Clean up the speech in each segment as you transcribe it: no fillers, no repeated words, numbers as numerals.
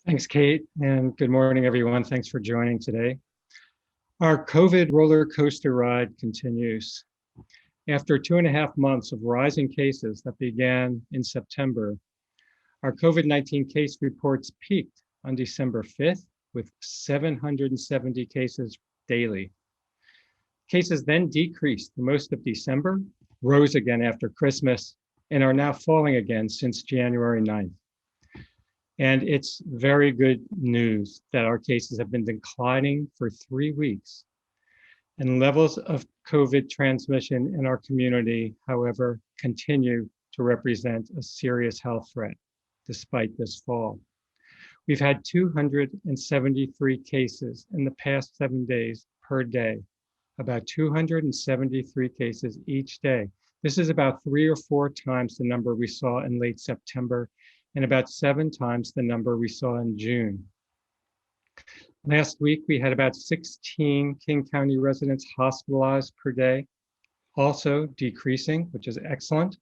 Thanks, Kate, and good morning, everyone. Thanks for joining today. Our COVID roller coaster ride continues. After 2.5 months of rising cases that began in September, our COVID-19 case reports peaked on December 5th with 770 cases daily. Cases then decreased for most of December, rose again after Christmas, and are now falling again since January 9th. And it's very good news that our cases have been declining for 3 weeks. And levels of COVID transmission in our community, however, continue to represent a serious health threat despite this fall. We've had 273 cases in the past 7 days per day, about 273 cases each day. This is about 3 or 4 times the number we saw in late September and about 7 times the number we saw in June. Last week, we had about 16 King County residents hospitalized per day, also decreasing, which is excellent,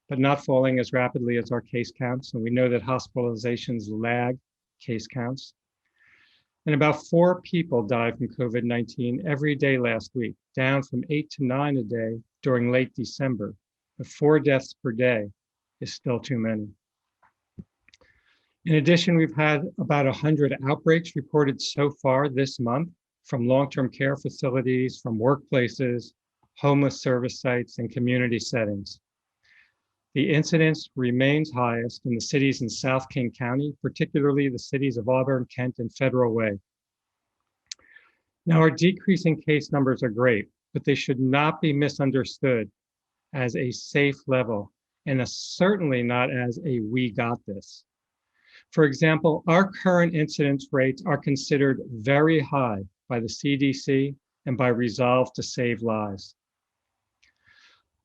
but not falling as rapidly as our case counts. And we know that hospitalizations lag case counts. And about 4 people died from COVID-19 every day last week, down from 8 to 9 a day during late December. But 4 deaths per day is still too many. In addition, we've had about 100 outbreaks reported so far this month from long-term care facilities, from workplaces, homeless service sites, and community settings. The incidence remains highest in the cities in South King County, particularly the cities of Auburn, Kent, and Federal Way. Now, our decreasing case numbers are great, but they should not be misunderstood as a safe level, and certainly not as a "we got this." For example, our current incidence rates are considered very high by the CDC and by Resolve to Save Lives.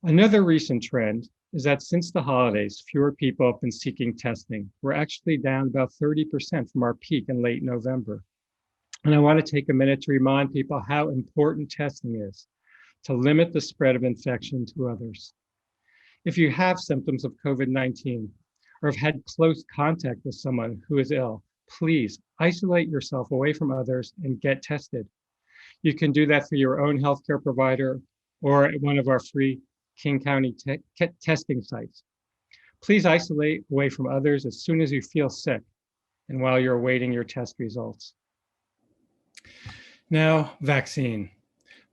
Another recent trend is that since the holidays, fewer people have been seeking testing. We're actually down about 30% from our peak in late November. And I want to take a minute to remind people how important testing is to limit the spread of infection to others. If you have symptoms of COVID-19, or have had close contact with someone who is ill, please isolate yourself away from others and get tested. You can do that through your own healthcare provider or at one of our free King County testing sites. Please isolate away from others as soon as you feel sick and while you're awaiting your test results. Now, vaccine.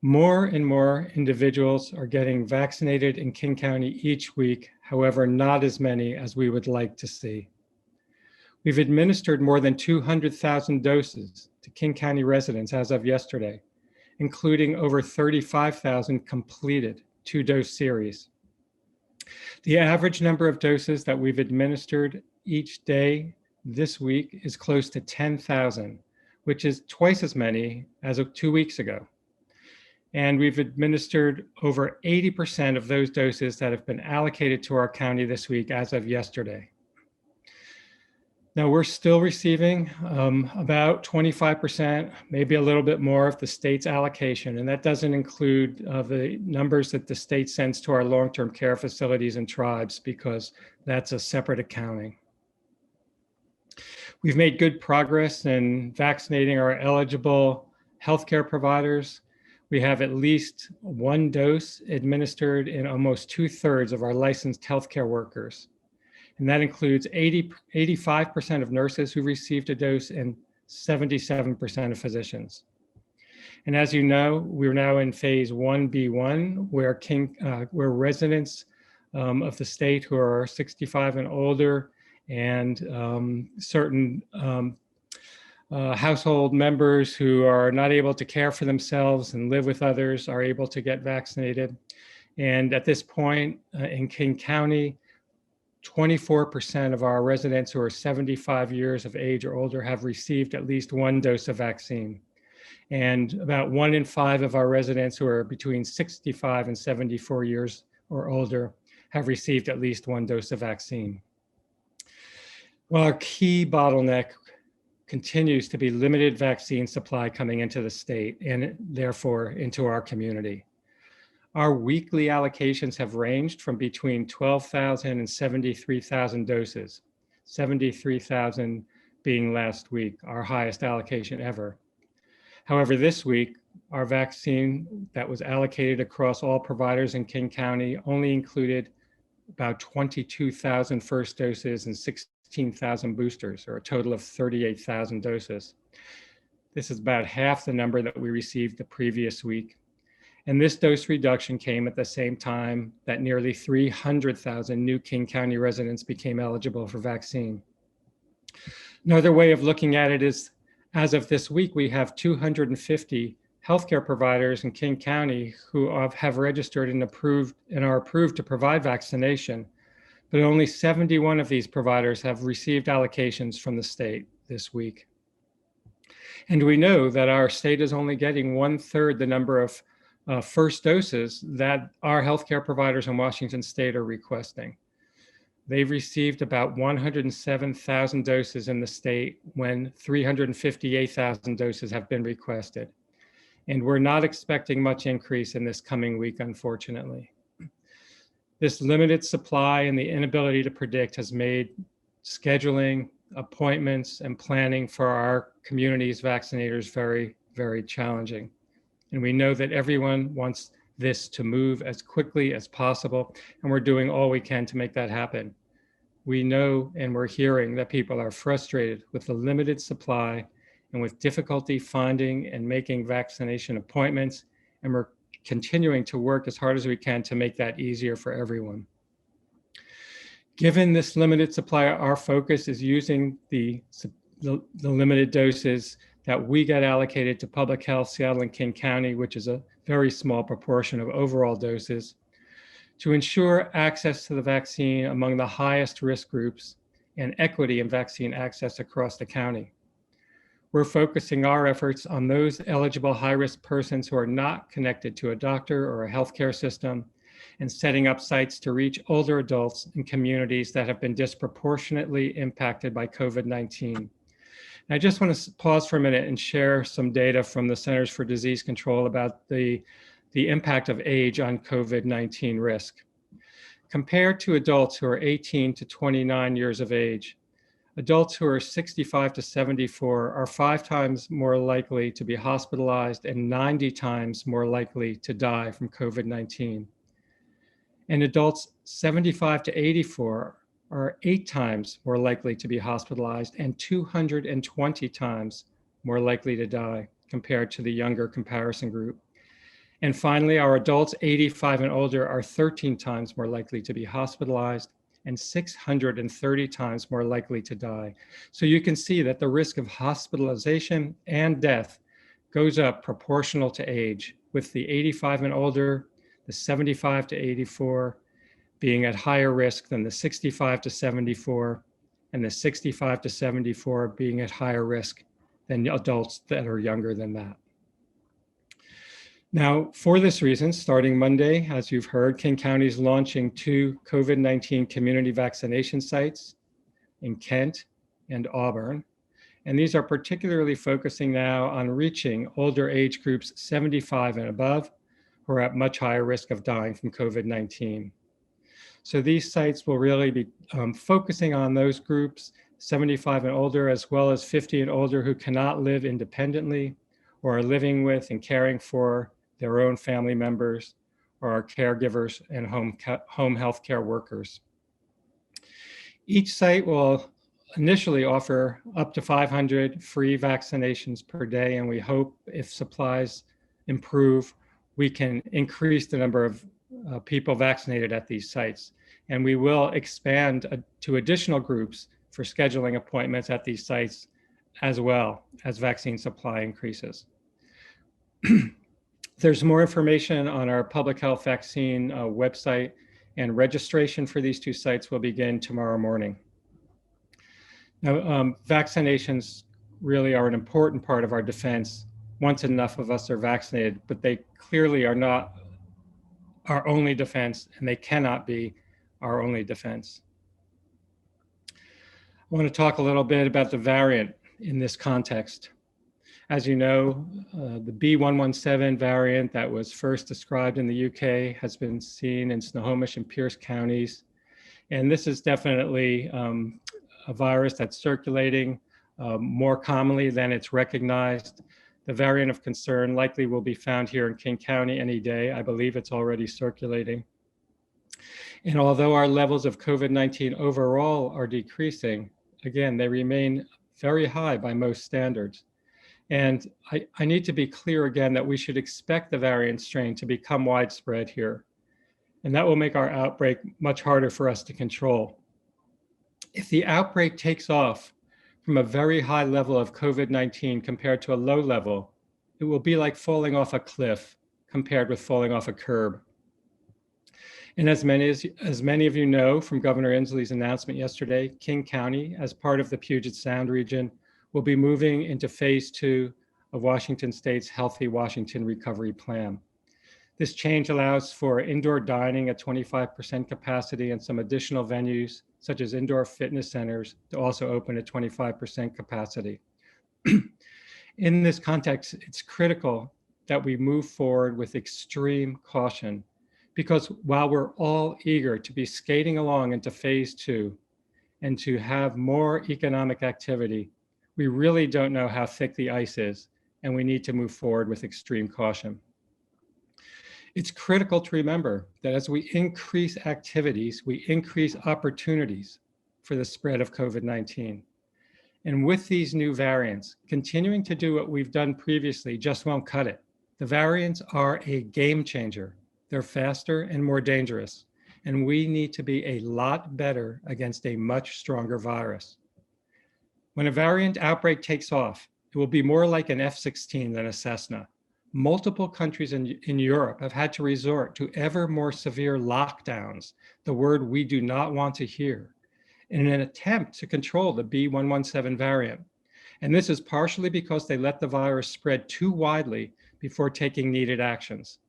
More and more individuals are getting vaccinated in King County each week, however, not as many as we would like to see. We've administered more than 200,000 doses to King County residents as of yesterday, including over 35,000 completed 2-dose series. The average number of doses that we've administered each day this week is close to 10,000, which is twice as many as of 2 weeks ago. And we've administered over 80% of those doses that have been allocated to our county this week as of yesterday. Now, we're still receiving about 25%, maybe a little bit more of the state's allocation, and that doesn't include the numbers that the state sends to our long-term care facilities and tribes, because that's a separate accounting. We've made good progress in vaccinating our eligible healthcare providers. We have at least 1 dose administered in almost 2/3 of our licensed healthcare workers. And that includes 85% of nurses who received a dose and 77% of physicians. And as you know, we're now in phase 1B1, where residents of the state who are 65 and older and certain household members who are not able to care for themselves and live with others are able to get vaccinated. And at this point in King County, 24% of our residents who are 75 years of age or older have received at least 1 dose of vaccine. And about 1 in 5 of our residents who are between 65 and 74 years or older have received at least 1 dose of vaccine. Well, our key bottleneck continues to be limited vaccine supply coming into the state and therefore into our community. Our weekly allocations have ranged from between 12,000 and 73,000 doses, 73,000 being last week, our highest allocation ever. However, this week, our vaccine that was allocated across all providers in King County only included about 22,000 first doses and 16,000 boosters, or a total of 38,000 doses. This is about half the number that we received the previous week. And this dose reduction came at the same time that nearly 300,000 new King County residents became eligible for vaccine. Another way of looking at it is, as of this week, we have 250 healthcare providers in King County who have registered and are approved to provide vaccination, but only 71 of these providers have received allocations from the state this week. And we know that our state is only getting 1/3 the number of first doses that our healthcare providers in Washington state are requesting. They've received about 107,000 doses in the state when 358,000 doses have been requested. And we're not expecting much increase in this coming week, unfortunately. This limited supply and the inability to predict has made scheduling, appointments, and planning for our community's vaccinators very, very challenging. And we know that everyone wants this to move as quickly as possible, and we're doing all we can to make that happen. We know and we're hearing that people are frustrated with the limited supply and with difficulty finding and making vaccination appointments, and we're continuing to work as hard as we can to make that easier for everyone. Given this limited supply, our focus is using the limited doses that we get allocated to Public Health, Seattle and King County, which is a very small proportion of overall doses, to ensure access to the vaccine among the highest risk groups and equity in vaccine access across the county. We're focusing our efforts on those eligible high-risk persons who are not connected to a doctor or a healthcare system, and setting up sites to reach older adults in communities that have been disproportionately impacted by COVID-19. I just want to pause for a minute and share some data from the Centers for Disease Control about the impact of age on COVID-19 risk. Compared to adults who are 18 to 29 years of age, adults who are 65 to 74 are 5 times more likely to be hospitalized and 90 times more likely to die from COVID-19. And adults 75 to 84 are 8 times more likely to be hospitalized and 220 times more likely to die compared to the younger comparison group. And finally, our adults 85 and older are 13 times more likely to be hospitalized and 630 times more likely to die. So you can see that the risk of hospitalization and death goes up proportional to age, with the 85 and older, the 75 to 84 being at higher risk than the 65 to 74, and the 65 to 74 being at higher risk than adults that are younger than that. Now, for this reason, starting Monday, as you've heard, King County is launching 2 COVID-19 community vaccination sites in Kent and Auburn. And these are particularly focusing now on reaching older age groups 75 and above, who are at much higher risk of dying from COVID-19. So these sites will really be focusing on those groups, 75 and older, as well as 50 and older who cannot live independently or are living with and caring for their own family members or are caregivers and home healthcare workers. Each site will initially offer up to 500 free vaccinations per day, and we hope if supplies improve, we can increase the number of people vaccinated at these sites. And we will expand to additional groups for scheduling appointments at these sites as well as vaccine supply increases. There's more information on our public health vaccine website, and registration for these 2 sites will begin tomorrow morning. Now, vaccinations really are an important part of our defense once enough of us are vaccinated, but they clearly are not our only defense, and they cannot be our only defense. I want to talk a little bit about the variant in this context. As you know, the B117 variant that was first described in the UK has been seen in Snohomish and Pierce counties. And this is definitely a virus that's circulating more commonly than it's recognized. The variant of concern likely will be found here in King County any day. I believe it's already circulating. And although our levels of COVID-19 overall are decreasing, again, they remain very high by most standards. And I need to be clear again that we should expect the variant strain to become widespread here. And that will make our outbreak much harder for us to control. If the outbreak takes off from a very high level of COVID-19 compared to a low level, it will be like falling off a cliff compared with falling off a curb. And as many of you know from Governor Inslee's announcement yesterday, King County, as part of the Puget Sound region, will be moving into phase 2 of Washington State's Healthy Washington Recovery Plan. This change allows for indoor dining at 25% capacity and some additional venues, such as indoor fitness centers, to also open at 25% capacity. In this context, it's critical that we move forward with extreme caution, because while we're all eager to be skating along into phase 2 and to have more economic activity, we really don't know how thick the ice is, and we need to move forward with extreme caution. It's critical to remember that as we increase activities, we increase opportunities for the spread of COVID-19. And with these new variants, continuing to do what we've done previously just won't cut it. The variants are a game changer. They're faster and more dangerous, and we need to be a lot better against a much stronger virus. When a variant outbreak takes off, it will be more like an F-16 than a Cessna. Multiple countries in Europe have had to resort to ever more severe lockdowns, the word we do not want to hear, in an attempt to control the B117 variant. And this is partially because they let the virus spread too widely before taking needed actions.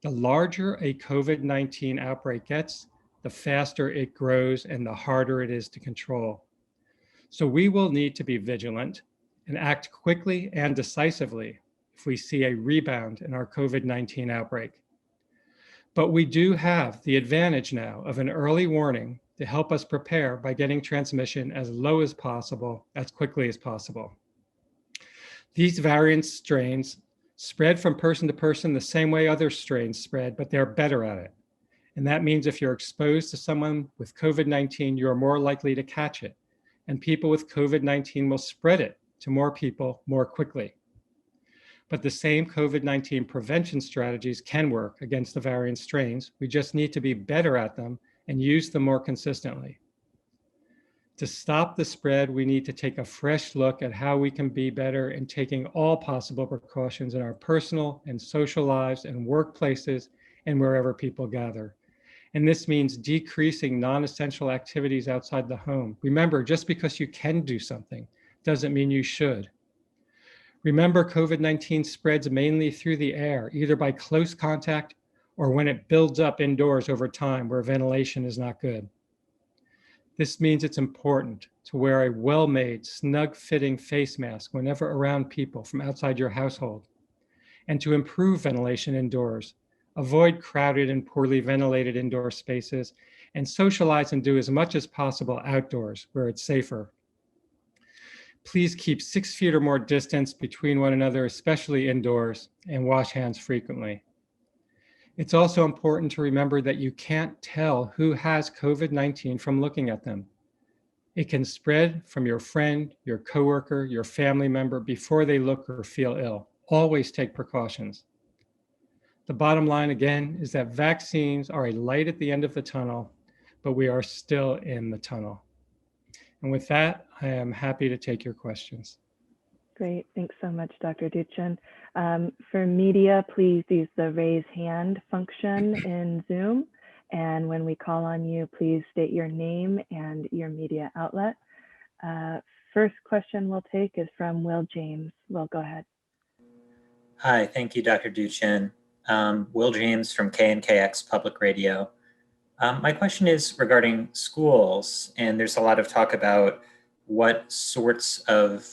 The larger a COVID-19 outbreak gets, the faster it grows and the harder it is to control. So we will need to be vigilant and act quickly and decisively if we see a rebound in our COVID-19 outbreak. But we do have the advantage now of an early warning to help us prepare by getting transmission as low as possible, as quickly as possible. These variant strains spread from person to person the same way other strains spread, but they're better at it. And that means if you're exposed to someone with COVID-19, you're more likely to catch it. And people with COVID-19 will spread it to more people more quickly. But the same COVID-19 prevention strategies can work against the variant strains. We just need to be better at them and use them more consistently. To stop the spread, we need to take a fresh look at how we can be better in taking all possible precautions in our personal and social lives and workplaces and wherever people gather. And this means decreasing non-essential activities outside the home. Remember, just because you can do something doesn't mean you should. Remember, COVID-19 spreads mainly through the air, either by close contact or when it builds up indoors over time where ventilation is not good. This means it's important to wear a well-made, snug-fitting face mask whenever around people from outside your household, and to improve ventilation indoors. Avoid crowded and poorly ventilated indoor spaces, and socialize and do as much as possible outdoors where it's safer. Please keep 6 feet or more distance between one another, especially indoors, and wash hands frequently. It's also important to remember that you can't tell who has COVID-19 from looking at them. It can spread from your friend, your coworker, your family member before they look or feel ill. Always take precautions. The bottom line again is that vaccines are a light at the end of the tunnel, but we are still in the tunnel. And with that, I am happy to take your questions. Great, thanks so much, Dr. Duchin. For media, please use the raise hand function in Zoom. And when we call on you, please state your name and your media outlet. First question we'll take is from Will James. Will, go ahead. Hi, thank you, Dr. Duchin. Will James from KNKX Public Radio. My question is regarding schools, and there's a lot of talk about what sorts of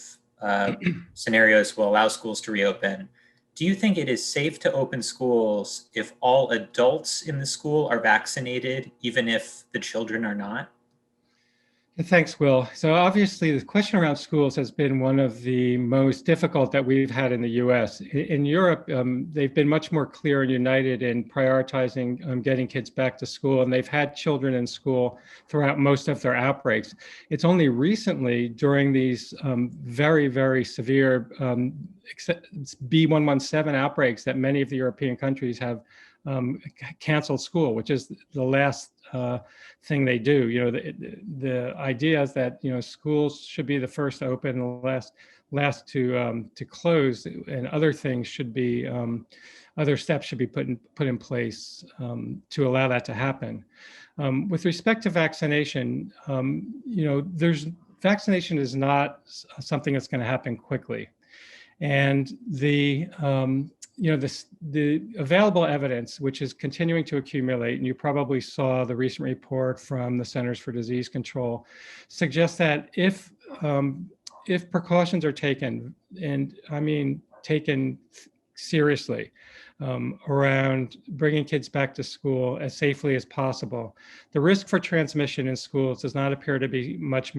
scenarios will allow schools to reopen. Do you think it is safe to open schools if all adults in the school are vaccinated, even if the children are not? Thanks, Will. So obviously the question around schools has been one of the most difficult that we've had in the US. In Europe, they've been much more clear and united in prioritizing getting kids back to school, and they've had children in school throughout most of their outbreaks. It's only recently during these very, very severe B117 outbreaks that many of the European countries have canceled school, which is the last thing they do. The idea is that schools should be the first to open and the last to close, and other things should be other steps should be put in place to allow that to happen. With respect to vaccination, vaccination is not something that's going to happen quickly, and the available evidence, which is continuing to accumulate, and you probably saw the recent report from the Centers for Disease Control, suggests that if precautions are taken, and I mean taken seriously, around bringing kids back to school as safely as possible, the risk for transmission in schools does not appear to be much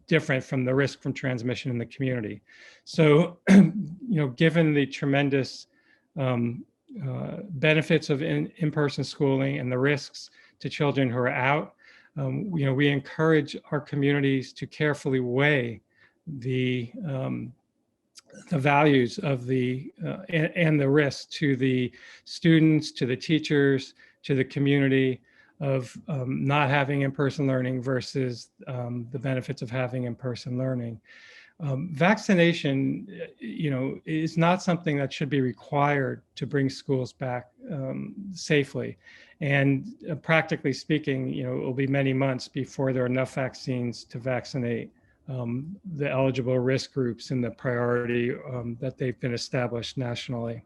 different from the risk from transmission in the community. So, given the tremendous benefits of in-person schooling and the risks to children who are out, we encourage our communities to carefully weigh the values of and the risk to the students, to the teachers, to the community of not having in-person learning versus the benefits of having in-person learning. Vaccination, is not something that should be required to bring schools back safely. And practically speaking, it will be many months before there are enough vaccines to vaccinate the eligible risk groups in the priority that they've been established nationally.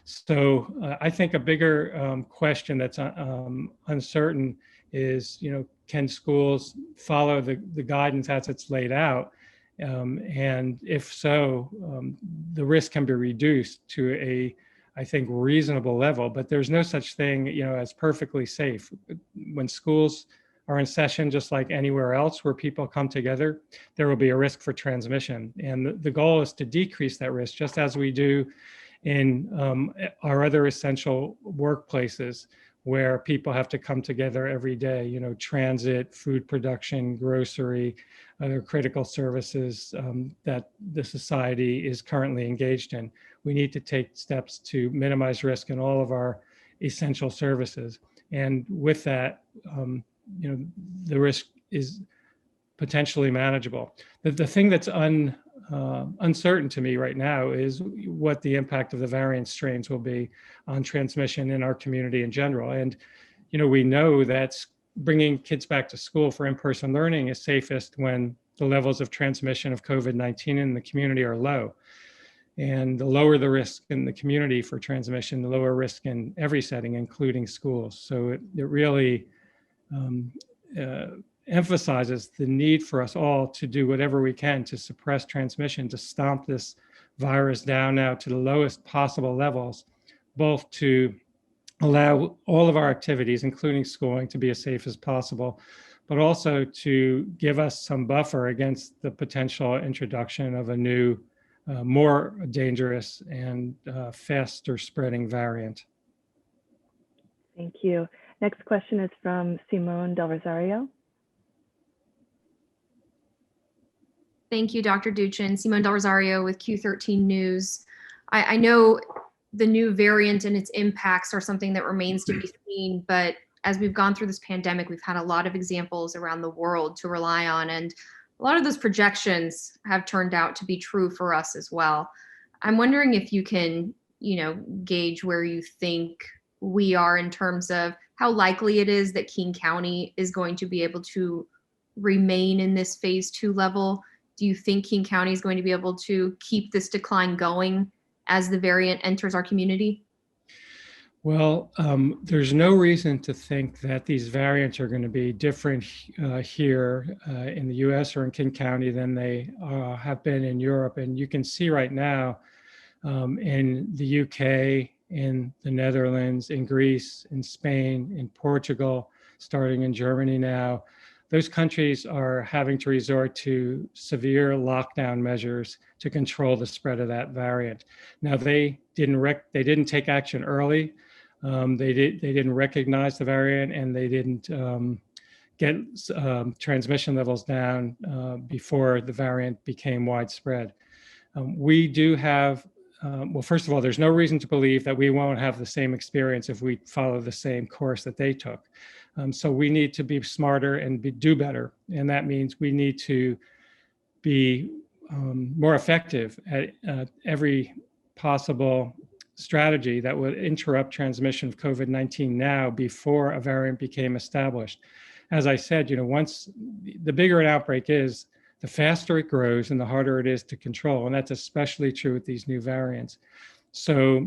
So I think a bigger question that's uncertain is, can schools follow the guidance as it's laid out? And if so, the risk can be reduced to a, I think, reasonable level, but there's no such thing, as perfectly safe. When schools are in session, just like anywhere else where people come together, there will be a risk for transmission. And the goal is to decrease that risk, just as we do in our other essential workplaces where people have to come together every day, transit, food production, grocery, other critical services that the society is currently engaged in. We need to take steps to minimize risk in all of our essential services. And with that, the risk is potentially manageable. The thing that's uncertain to me right now is what the impact of the variant strains will be on transmission in our community in general. And, we know that bringing kids back to school for in-person learning is safest when the levels of transmission of COVID-19 in the community are low. And the lower the risk in the community for transmission, the lower risk in every setting, including schools. So it really emphasizes the need for us all to do whatever we can to suppress transmission, to stomp this virus down now to the lowest possible levels, both to allow all of our activities, including schooling, to be as safe as possible, but also to give us some buffer against the potential introduction of a new, more dangerous and faster spreading variant. Thank you. Next question is from Simone Del Rosario. Thank you, Dr. Duchin. Simone Del Rosario with Q13 News. I know the new variant and its impacts are something that remains to be seen, but as we've gone through this pandemic, we've had a lot of examples around the world to rely on, and a lot of those projections have turned out to be true for us as well. I'm wondering if you can, gauge where you think we are in terms of how likely it is that King County is going to be able to remain in this phase 2 level. Do you think King County is going to be able to keep this decline going as the variant enters our community? Well, there's no reason to think that these variants are going to be different here in the US or in King County than they have been in Europe. And you can see right now in the UK, in the Netherlands, in Greece, in Spain, in Portugal, starting in Germany now, those countries are having to resort to severe lockdown measures to control the spread of that variant. Now, they didn't take action early. They didn't recognize the variant, and they didn't get transmission levels down before the variant became widespread. We do have, well, first of all, there's no reason to believe that we won't have the same experience if we follow the same course that they took. So we need to be smarter and do better. And that means we need to be more effective at every possible strategy that would interrupt transmission of COVID-19 now before a variant became established. As I said, once the bigger an outbreak is, the faster it grows and the harder it is to control. And that's especially true with these new variants. So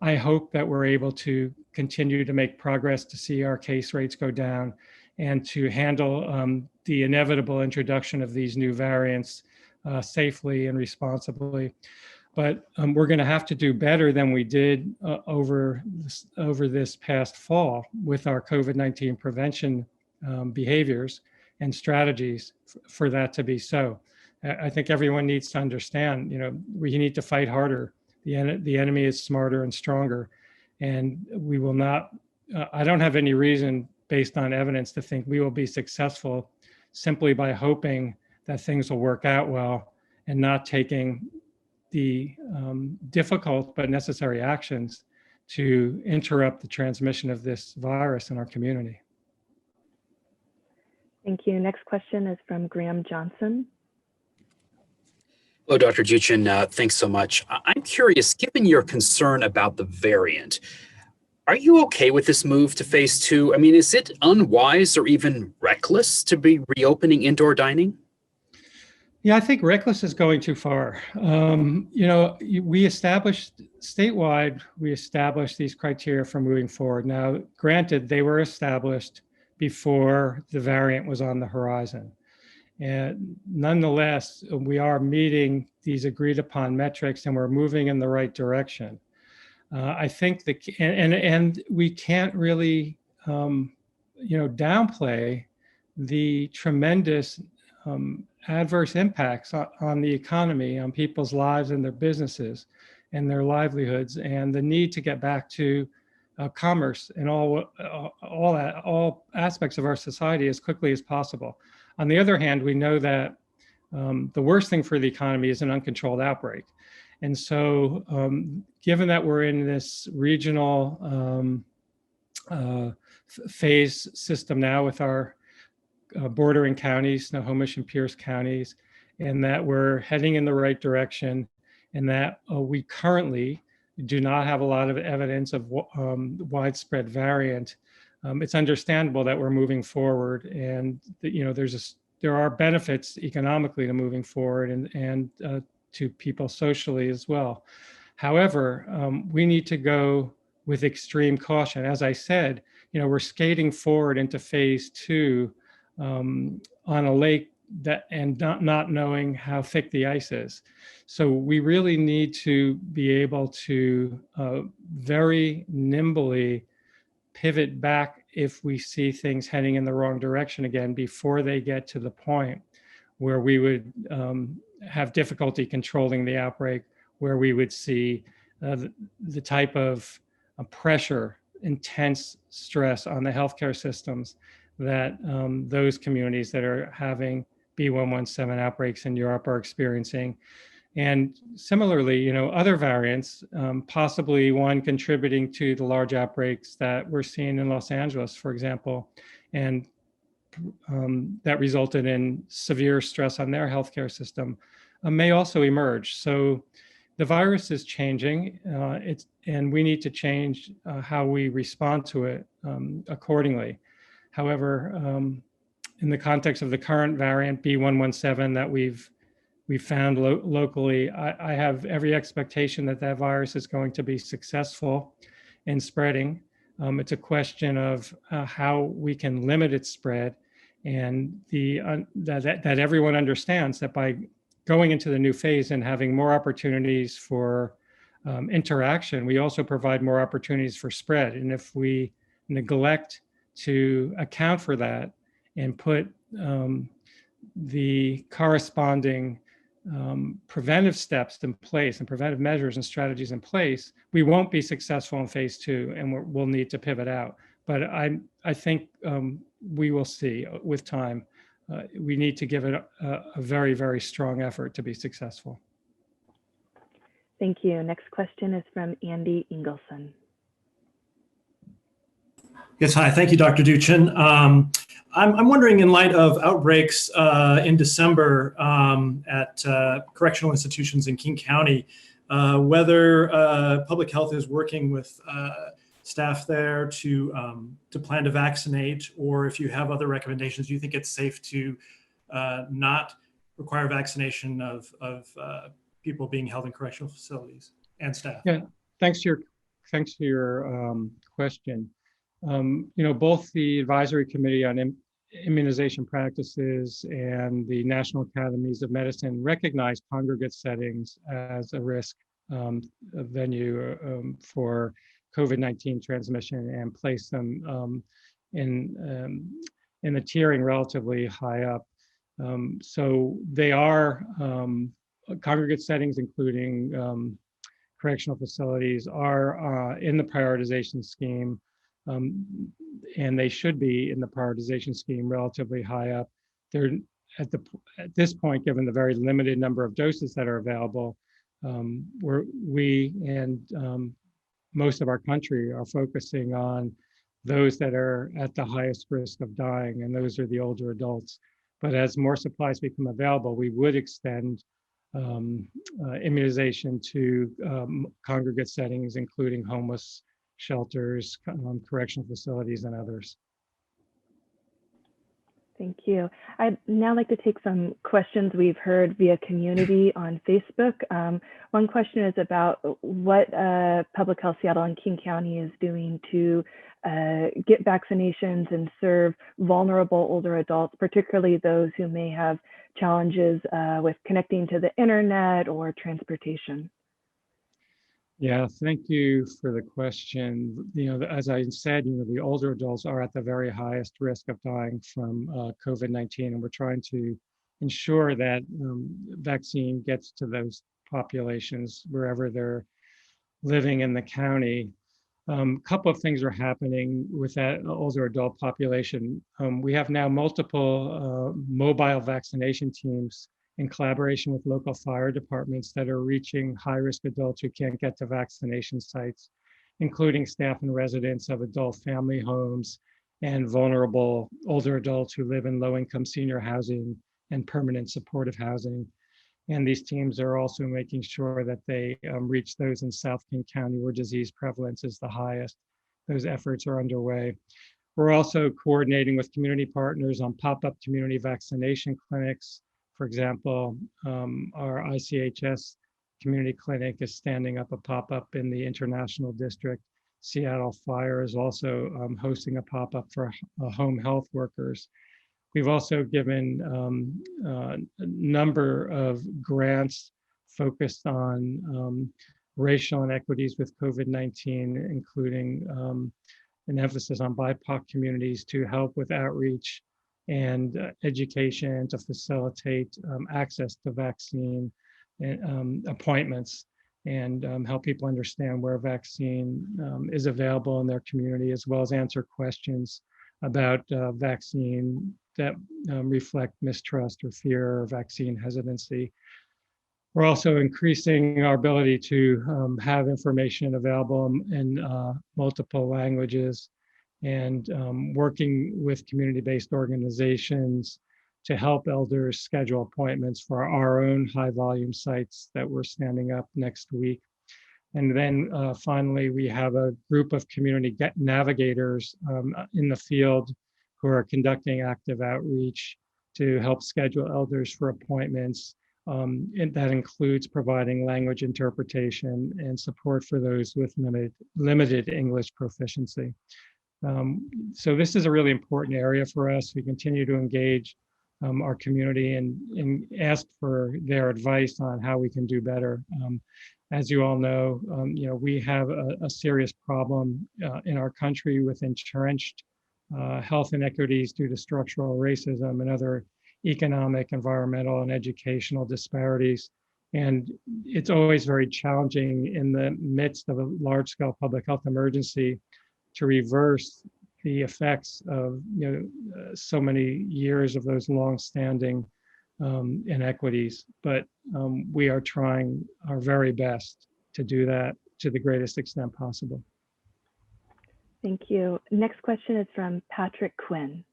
I hope that we're able to continue to make progress to see our case rates go down and to handle the inevitable introduction of these new variants safely and responsibly. But we're going to have to do better than we did over this past fall with our COVID-19 prevention behaviors and strategies for that to be so. I think everyone needs to understand, we need to fight harder. The enemy is smarter and stronger, and we will not, I don't have any reason based on evidence to think we will be successful simply by hoping that things will work out well and not taking the difficult but necessary actions to interrupt the transmission of this virus in our community. Thank you. Next question is from Graham Johnson. Hello, Dr. Duchin. Thanks so much. I'm curious, given your concern about the variant, are you okay with this move to phase 2? I mean, is it unwise or even reckless to be reopening indoor dining? Yeah, I think reckless is going too far. We established statewide, these criteria for moving forward. Now, granted, they were established before the variant was on the horizon. And nonetheless, we are meeting these agreed upon metrics and we're moving in the right direction. I think and we can't really, downplay the tremendous adverse impacts on the economy, on people's lives and their businesses and their livelihoods, and the need to get back to commerce and all aspects of our society as quickly as possible. On the other hand, we know that the worst thing for the economy is an uncontrolled outbreak. And so given that we're in this regional phase system now with our bordering counties, Snohomish and Pierce counties, and that we're heading in the right direction, and that we currently do not have a lot of evidence of widespread variant, it's understandable that we're moving forward, and there are benefits economically to moving forward and to people socially as well. However, we need to go with extreme caution. As I said, we're skating forward into phase 2 on a lake and not knowing how thick the ice is. So we really need to be able to very nimbly pivot back if we see things heading in the wrong direction again before they get to the point where we would have difficulty controlling the outbreak, where we would see the type of pressure, intense stress on the healthcare systems that those communities that are having B117 outbreaks in Europe are experiencing. And similarly, other variants, possibly one contributing to the large outbreaks that we're seeing in Los Angeles, for example, and that resulted in severe stress on their healthcare system, may also emerge. So the virus is changing, and we need to change how we respond to it accordingly. However, in the context of the current variant B117 that we've found locally, I have every expectation that that virus is going to be successful in spreading. It's a question of how we can limit its spread, and that everyone understands that by going into the new phase and having more opportunities for interaction, we also provide more opportunities for spread. And if we neglect to account for that and put the corresponding preventive steps in place and preventive measures and strategies in place, we won't be successful in phase 2, and we'll need to pivot out. But I think we will see with time. We need to give it a very, very strong effort to be successful. Thank you. Next question is from Andy Ingleson. Yes, hi. Thank you, Dr. Duchin. I'm wondering, in light of outbreaks in December at correctional institutions in King County, whether public health is working with staff there to plan to vaccinate, or if you have other recommendations. Do you think it's safe to not require vaccination of people being held in correctional facilities and staff? Yeah, thanks for your question. Both the Advisory Committee on Immunization Practices and the National Academies of Medicine recognize congregate settings as a risk venue for COVID-19 transmission and place them in the tiering relatively high up. So they are congregate settings, including correctional facilities, are in the prioritization scheme. And they should be in the prioritization scheme relatively high up. They're at this point, given the very limited number of doses that are available, we and most of our country are focusing on those that are at the highest risk of dying, and those are the older adults. But as more supplies become available, we would extend immunization to congregate settings, including homeless shelters, correctional facilities, and others. Thank you. I'd now like to take some questions we've heard via community on Facebook. One question is about what Public Health Seattle and King County is doing to get vaccinations and serve vulnerable older adults, particularly those who may have challenges with connecting to the internet or transportation. Yeah, thank you for the question. As I said, the older adults are at the very highest risk of dying from COVID-19, and we're trying to ensure that vaccine gets to those populations wherever they're living in the county. A couple of things are happening with that older adult population. We have now multiple mobile vaccination teams in collaboration with local fire departments that are reaching high-risk adults who can't get to vaccination sites, including staff and residents of adult family homes and vulnerable older adults who live in low-income senior housing and permanent supportive housing. And these teams are also making sure that they reach those in South King County where disease prevalence is the highest. Those efforts are underway. We're also coordinating with community partners on pop-up community vaccination clinics. For example, our ICHS community clinic is standing up a pop-up in the International District. Seattle Fire is also hosting a pop-up for home health workers. We've also given a number of grants focused on racial inequities with COVID-19, including an emphasis on BIPOC communities to help with outreach and education to facilitate access to vaccine appointments and help people understand where vaccine is available in their community, as well as answer questions about vaccine that reflect mistrust or fear or vaccine hesitancy. We're also increasing our ability to have information available in multiple languages and working with community-based organizations to help elders schedule appointments for our own high-volume sites that we're standing up next week. And then finally, we have a group of community navigators in the field who are conducting active outreach to help schedule elders for appointments. And that includes providing language interpretation and support for those with limited English proficiency. So this is a really important area for us. We continue to engage our community and ask for their advice on how we can do better. As you all know, we have a serious problem in our country with entrenched health inequities due to structural racism and other economic, environmental, and educational disparities. And it's always very challenging in the midst of a large-scale public health emergency to reverse the effects of so many years of those long-standing inequities. But we are trying our very best to do that to the greatest extent possible. Thank you. Next question is from Patrick Quinn.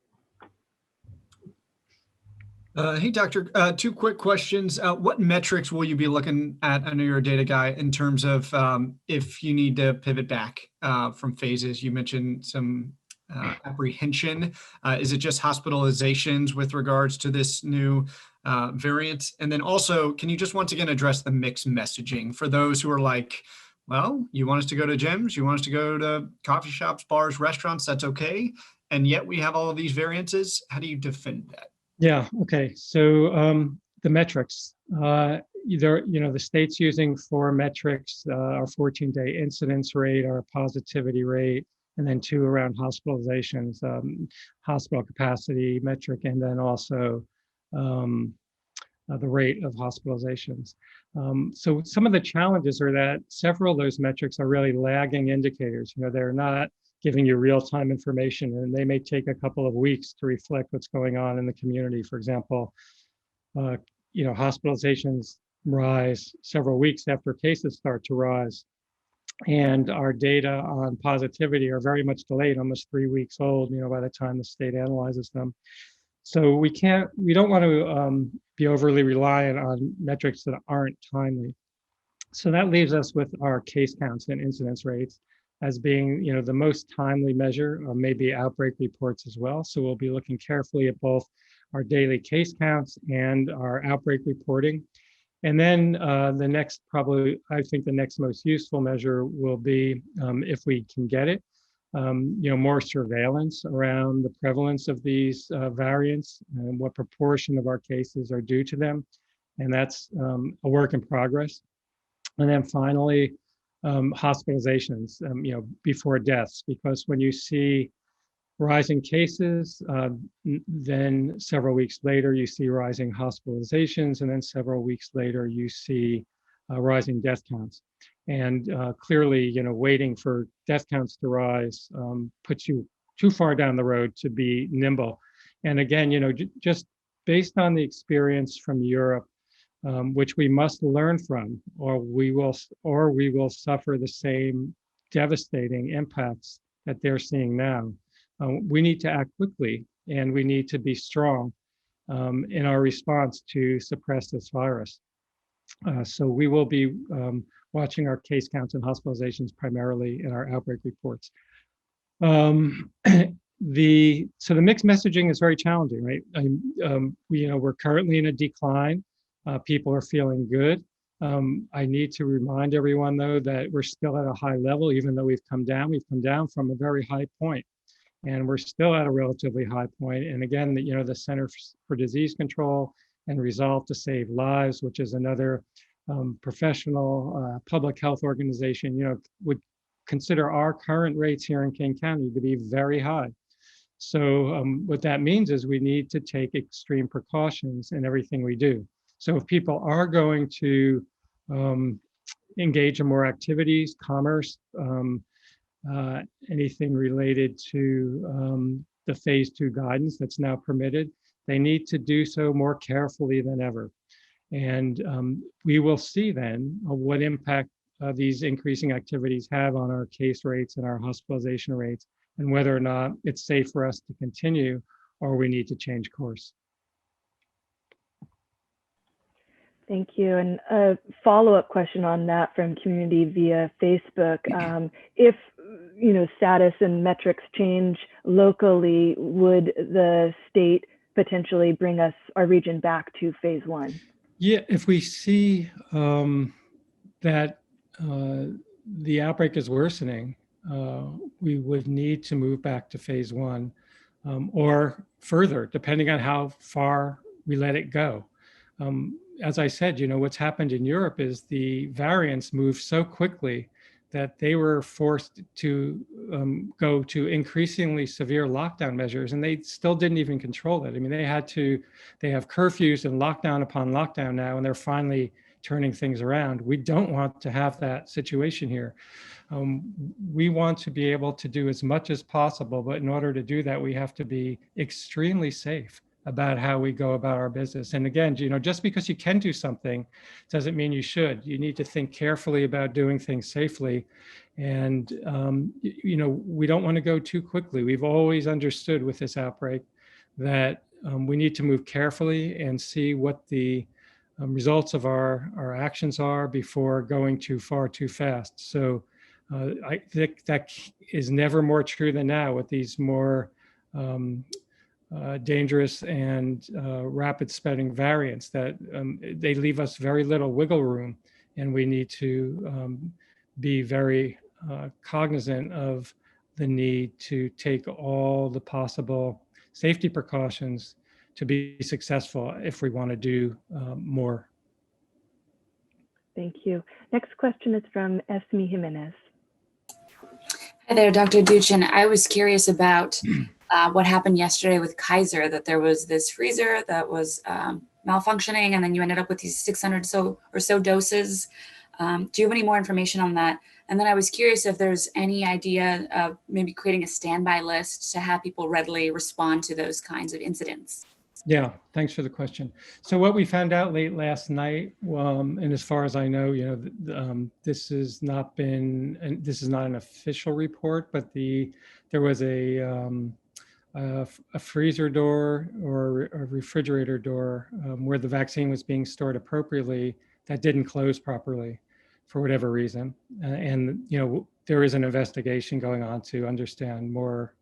Hey, Doctor, two quick questions. What metrics will you be looking at? I know you're a data guy in terms of if you need to pivot back from phases. You mentioned some apprehension. Is it just hospitalizations with regards to this new variant? And then also, can you just once again address the mixed messaging for those who are like, well, you want us to go to gyms, you want us to go to coffee shops, bars, restaurants, that's okay. And yet we have all of these variances. How do you defend that? Yeah, okay. So the metrics, the state's using 4 metrics, our 14-day incidence rate, our positivity rate, and then 2 around hospitalizations, hospital capacity metric, and then also the rate of hospitalizations. So some of the challenges are that several of those metrics are really lagging indicators. They're not giving you real-time information, and they may take a couple of weeks to reflect what's going on in the community. For example, hospitalizations rise several weeks after cases start to rise. And our data on positivity are very much delayed, almost 3 weeks old, by the time the state analyzes them. So we don't want to be overly reliant on metrics that aren't timely. So that leaves us with our case counts and incidence rates as being, the most timely measure, or maybe outbreak reports as well. So we'll be looking carefully at both our daily case counts and our outbreak reporting. And then the next most useful measure will be, if we can get it, more surveillance around the prevalence of these variants and what proportion of our cases are due to them. And that's a work in progress. And then finally, hospitalizations, before deaths, because when you see rising cases, then several weeks later, you see rising hospitalizations, and then several weeks later, you see rising death counts. And clearly, waiting for death counts to rise puts you too far down the road to be nimble. And again, just based on the experience from Europe, which we must learn from, or we will suffer the same devastating impacts that they're seeing now. We need to act quickly, and we need to be strong in our response to suppress this virus. So we will be watching our case counts and hospitalizations primarily in our outbreak reports. So the mixed messaging is very challenging, right? We're currently in a decline. People are feeling good. I need to remind everyone, though, that we're still at a high level, even though we've come down from a very high point. And we're still at a relatively high point. And again, the Center for Disease Control and Resolve to Save Lives, which is another professional public health organization, would consider our current rates here in King County to be very high. So what that means is we need to take extreme precautions in everything we do. So if people are going to engage in more activities, commerce, anything related to the phase 2 guidance that's now permitted, they need to do so more carefully than ever. And we will see then what impact these increasing activities have on our case rates and our hospitalization rates, and whether or not it's safe for us to continue or we need to change course. Thank you. And a follow-up question on that from community via Facebook. If status and metrics change locally, would the state potentially bring our region back to phase 1? Yeah, if we see that the outbreak is worsening, we would need to move back to phase 1 or further, depending on how far we let it go. As I said, what's happened in Europe is the variants moved so quickly that they were forced to go to increasingly severe lockdown measures, and they still didn't even control it. I mean, they have curfews and lockdown upon lockdown now, and they're finally turning things around. We don't want to have that situation here. We want to be able to do as much as possible, but in order to do that, we have to be extremely safe about how we go about our business. And again, just because you can do something doesn't mean you should. You need to think carefully about doing things safely. And, we don't want to go too quickly. We've always understood with this outbreak that we need to move carefully and see what the results of our actions are before going too far too fast. So I think that is never more true than now with these more dangerous and rapid spreading variants, that they leave us very little wiggle room, and we need to be very cognizant of the need to take all the possible safety precautions to be successful if we want to do more. Thank you. Next question is from Esme Jimenez. Hi there, Dr. Duchin. I was curious about what happened yesterday with Kaiser, that there was this freezer that was malfunctioning, and then you ended up with these 600 or so doses. Do you have any more information on that? And then I was curious if there's any idea of maybe creating a standby list to have people readily respond to those kinds of incidents. Yeah, thanks for the question. So what we found out late last night, and as far as I know, this is not an official report, but there was a freezer door or a refrigerator door where the vaccine was being stored appropriately that didn't close properly for whatever reason. And there is an investigation going on to understand more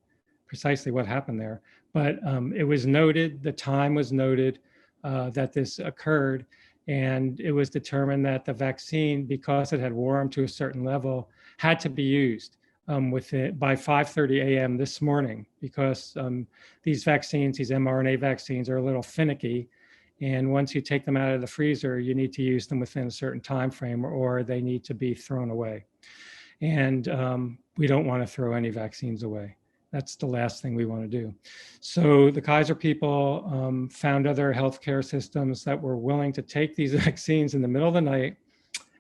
precisely what happened there. But it was noted, the time was noted that this occurred, and it was determined that the vaccine, because it had warmed to a certain level, had to be used by 5:30 a.m. this morning, because these vaccines, these mRNA vaccines, are a little finicky. And once you take them out of the freezer, you need to use them within a certain time frame, or they need to be thrown away. And we don't want to throw any vaccines away. That's the last thing we want to do. So the Kaiser people found other healthcare systems that were willing to take these vaccines in the middle of the night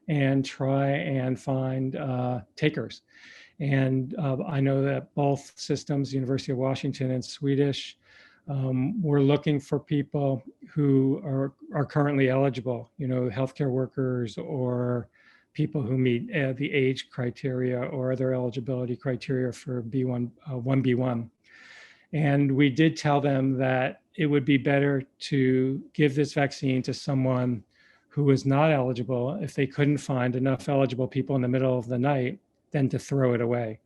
and try and find takers. And I know that both systems, University of Washington and Swedish, were looking for people who are currently eligible, healthcare workers or people who meet the age criteria or other eligibility criteria for 1B1. And we did tell them that it would be better to give this vaccine to someone who was not eligible if they couldn't find enough eligible people in the middle of the night than to throw it away.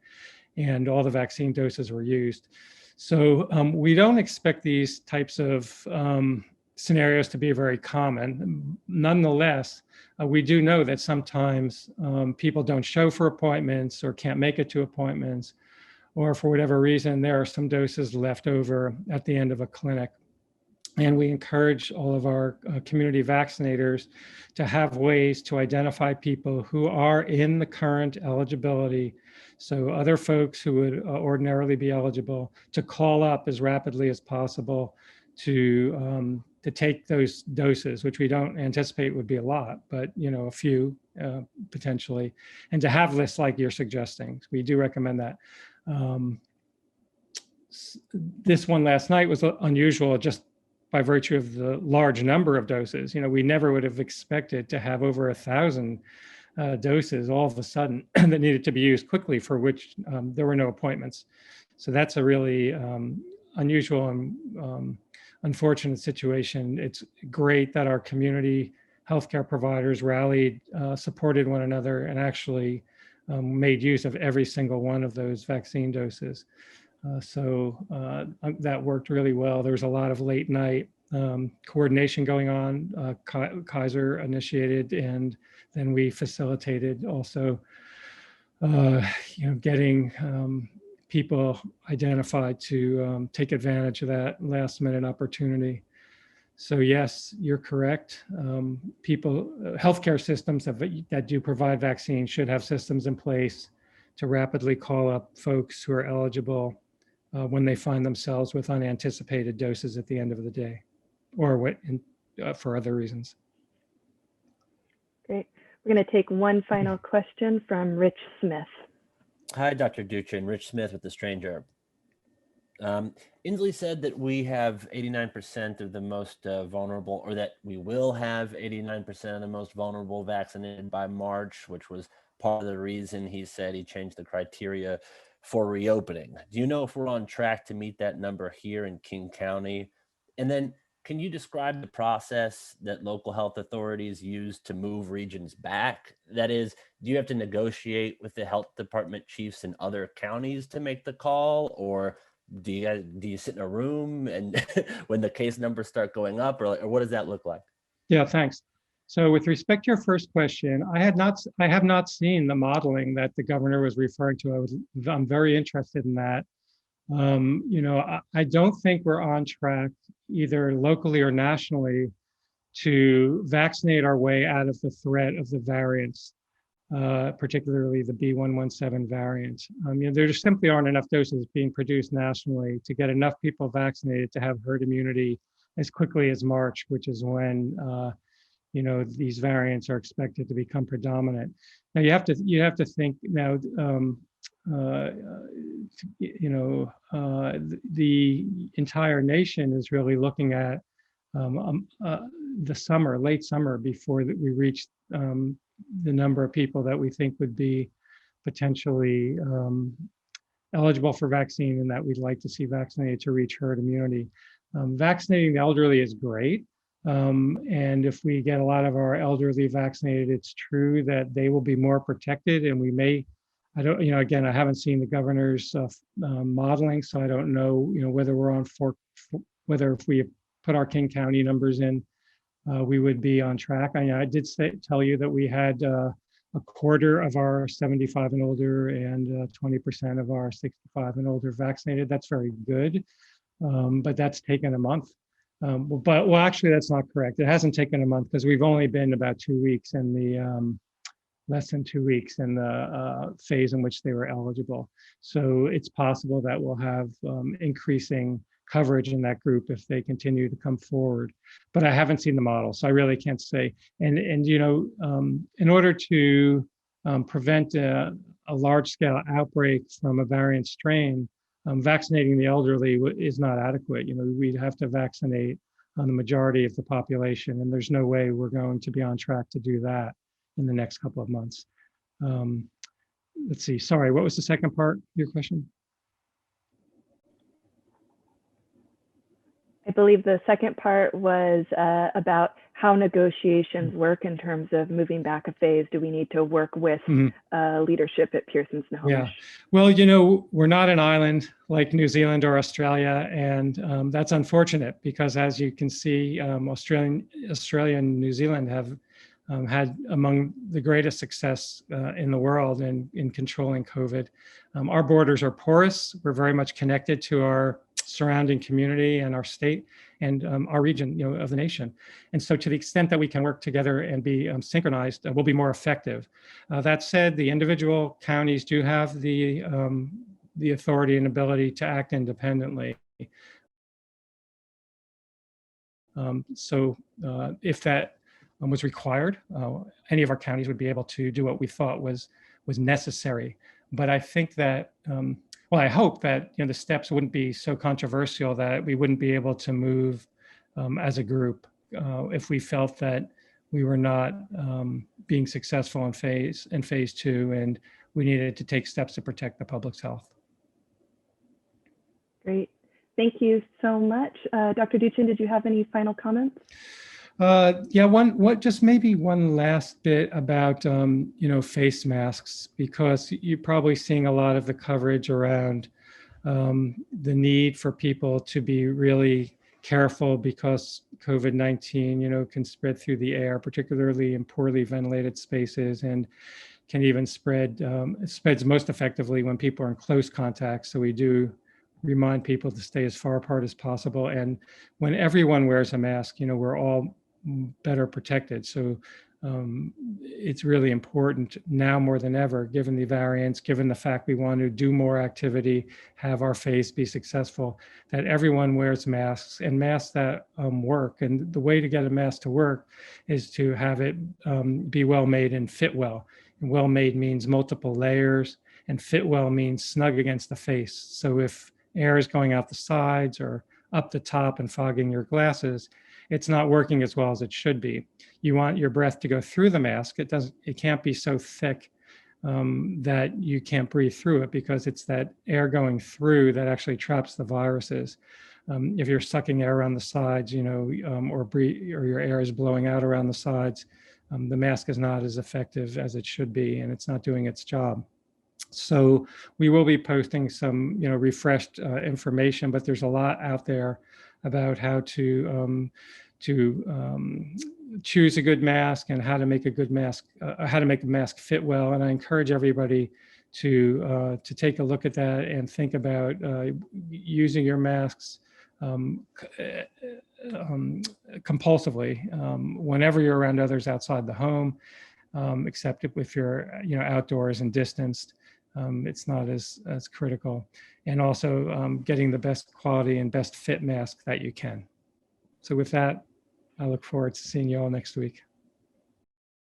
And all the vaccine doses were used. So we don't expect these types of scenarios to be very common. Nonetheless, we do know that sometimes people don't show for appointments or can't make it to appointments, or for whatever reason, there are some doses left over at the end of a clinic. And we encourage all of our community vaccinators to have ways to identify people who are in the current eligibility. So other folks who would ordinarily be eligible to call up as rapidly as possible to take those doses, which we don't anticipate would be a lot, but a few potentially, and to have lists like you're suggesting. We do recommend that. This one last night was unusual just by virtue of the large number of doses. We never would have expected to have over 1,000 doses all of a sudden that needed to be used quickly, for which there were no appointments. So that's a really unusual and unfortunate situation. It's great that our community healthcare providers rallied, supported one another, and actually made use of every single one of those vaccine doses. So that worked really well. There was a lot of late night coordination going on. Kaiser initiated, and then we facilitated also, getting people identified to take advantage of that last minute opportunity. So yes, you're correct. Healthcare systems that do provide vaccines should have systems in place to rapidly call up folks who are eligible when they find themselves with unanticipated doses at the end of the day, or for other reasons. Great. We're going to take one final question from Rich Smith. Hi, Dr. Duchin. Rich Smith with The Stranger. Inslee said that we have 89% of the most vulnerable, or that we will have 89% of the most vulnerable vaccinated by March, which was part of the reason he said he changed the criteria for reopening. Do you know if we're on track to meet that number here in King County? And then can you describe the process that local health authorities use to move regions back? That is, do you have to negotiate with the health department chiefs in other counties to make the call, or do you sit in a room and when the case numbers start going up, or what does that look like? Yeah, thanks. So with respect to your first question, I have not seen the modeling that the governor was referring to. I'm very interested in that. I don't think we're on track either locally or nationally to vaccinate our way out of the threat of the variants, particularly the B117 variant. There just simply aren't enough doses being produced nationally to get enough people vaccinated to have herd immunity as quickly as March, which is when these variants are expected to become predominant. Now you have to think now. The entire nation is really looking at the late summer, before that we reach the number of people that we think would be potentially eligible for vaccine and that we'd like to see vaccinated to reach herd immunity. Vaccinating the elderly is great. And if we get a lot of our elderly vaccinated, it's true that they will be more protected, and we may, again, I haven't seen the governor's modeling, so I don't know, whether we're on whether if we put our King County numbers in, we would be on track. I did tell you that we had a quarter of our 75 and older and 20% of our 65 and older vaccinated. That's very good, but that's taken a month. Actually, that's not correct. It hasn't taken a month because we've only been about 2 weeks in the less than 2 weeks in the phase in which they were eligible. So it's possible that we'll have increasing coverage in that group if they continue to come forward. But I haven't seen the model, so I really can't say. And in order to prevent a large-scale outbreak from a variant strain, vaccinating the elderly is not adequate. We'd have to vaccinate on the majority of the population, and there's no way we're going to be on track to do that in the next couple of months. Let's see, sorry, what was the second part of your question? I believe the second part was about how negotiations work in terms of moving back a phase. Do we need to work with leadership at Pearson Snohomish? Yeah, well, we're not an island like New Zealand or Australia, and that's unfortunate because, as you can see, Australia and New Zealand have had among the greatest success in the world in controlling COVID. Our borders are porous. We're very much connected to our surrounding community and our state and our region, of the nation. And so to the extent that we can work together and be synchronized, we'll be more effective. That said, the individual counties do have the authority and ability to act independently. If that was required, any of our counties would be able to do what we thought was necessary. But I think that, I hope that the steps wouldn't be so controversial that we wouldn't be able to move as a group if we felt that we were not being successful in phase 2, and we needed to take steps to protect the public's health. Great, thank you so much. Dr. Duchin, did you have any final comments? Just maybe one last bit about face masks, because you're probably seeing a lot of the coverage around the need for people to be really careful because COVID-19 can spread through the air, particularly in poorly ventilated spaces, and can even spread. It spreads most effectively when people are in close contact. So we do remind people to stay as far apart as possible, and when everyone wears a mask, we're all better protected. So It's really important now more than ever, given the variants, given the fact we want to do more activity, have our phase be successful, that everyone wears masks and masks that work. And the way to get a mask to work is to have it be well made and fit well. And well made means multiple layers, and fit well means snug against the face. So if air is going out the sides or up the top and fogging your glasses, it's not working as well as it should be. You want your breath to go through the mask. It can't be so thick that you can't breathe through it, because it's that air going through that actually traps the viruses. If you're sucking air around the sides, or your air is blowing out around the sides, the mask is not as effective as it should be, and it's not doing its job. So we will be posting some, refreshed information, but there's a lot out there about how to choose a good mask and how to make a good mask, how to make a mask fit well. And I encourage everybody to take a look at that and think about using your masks compulsively whenever you're around others outside the home, except if you're outdoors and distanced. It's not as critical. And also getting the best quality and best fit mask that you can. So with that, I look forward to seeing you all next week.